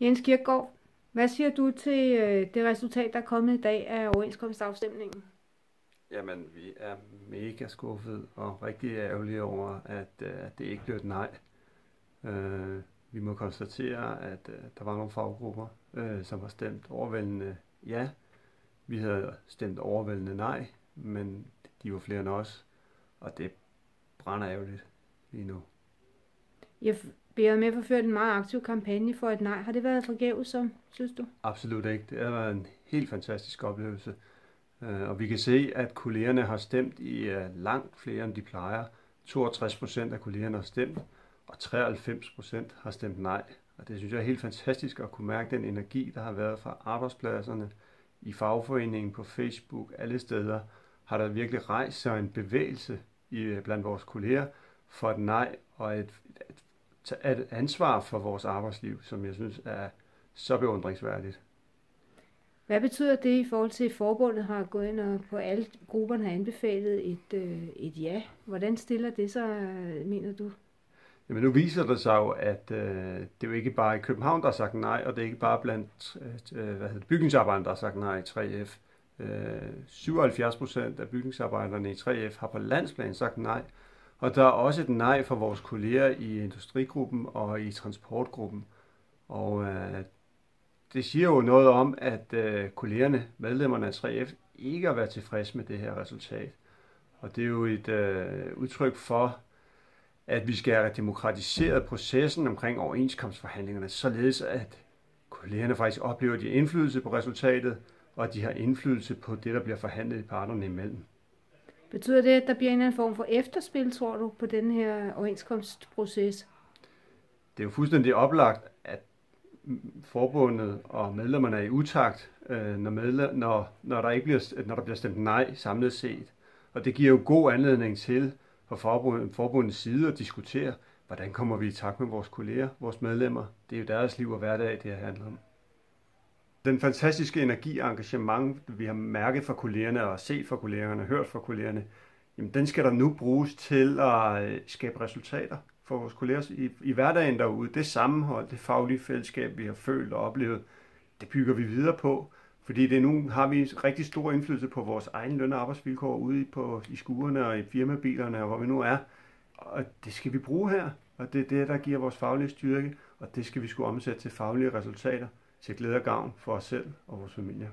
Jens Kirkegaard, hvad siger du til det resultat, der er kommet i dag af overenskomstafstemningen? Jamen, vi er mega skuffet og rigtig ærgerlige over, at det ikke blev et nej. Vi må konstatere, at der var nogle faggrupper, som har stemt overvældende ja. Vi havde stemt overvældende nej, men de var flere end os, og det brænder ærgerligt lige nu. Jeg bliver med for ført en meget aktiv kampagne for et nej. Har det været forgæves, synes du? Absolut ikke. Det har været en helt fantastisk oplevelse. Og vi kan se, at kollegerne har stemt i langt flere, end de plejer. 62% af kollegerne har stemt, og 93% har stemt nej. Og det synes jeg er helt fantastisk at kunne mærke den energi, der har været fra arbejdspladserne, i fagforeningen, på Facebook, alle steder, har der virkelig rejst sig en bevægelse blandt vores kolleger for et nej og et ansvar for vores arbejdsliv, som jeg synes er så beundringsværdigt. Hvad betyder det i forhold til, at forbundet har gået ind og på alle grupperne har anbefalet et ja? Hvordan stiller det sig, mener du? Jamen nu viser det sig jo, at det er jo ikke bare i København, der har sagt nej, og det er ikke bare blandt bygningsarbejderne, der har sagt nej i 3F. 77% af bygningsarbejderne i 3F har på landsplan sagt nej, og der er også et nej fra vores kolleger i industrigruppen og i transportgruppen. Og det siger jo noget om, at kollegerne, medlemmerne af 3F, ikke har været tilfredse med det her resultat. Og det er jo et udtryk for, at vi skal have demokratiseret processen omkring overenskomstforhandlingerne, således at kollegerne faktisk oplever, at de har indflydelse på resultatet, og at de har indflydelse på det, der bliver forhandlet i parterne imellem. Betyder det, at der bliver en eller anden form for efterspil, tror du, på den her overenskomstproces? Det er jo fuldstændig oplagt, at forbundet og medlemmerne er i utakt, når der bliver stemt nej samlet set. Og det giver jo god anledning til fra forbundets side at diskutere, hvordan kommer vi i takt med vores kolleger, vores medlemmer. Det er jo deres liv og hverdag, det her handler om. Den fantastiske energi og engagement, vi har mærket fra kollegerne og set fra kollegerne og hørt fra kollegerne, jamen den skal der nu bruges til at skabe resultater for vores kolleger i hverdagen derude. Det sammenhold, det faglige fællesskab, vi har følt og oplevet, det bygger vi videre på. Fordi nu har vi rigtig stor indflydelse på vores egen løn- og arbejdsvilkår ude i skuerne og i firmabilerne og hvor vi nu er. Og det skal vi bruge her, og det er det, der giver vores faglige styrke, og det skal vi skulle omsætte til faglige resultater, til glæde og gavn for os selv og vores familier.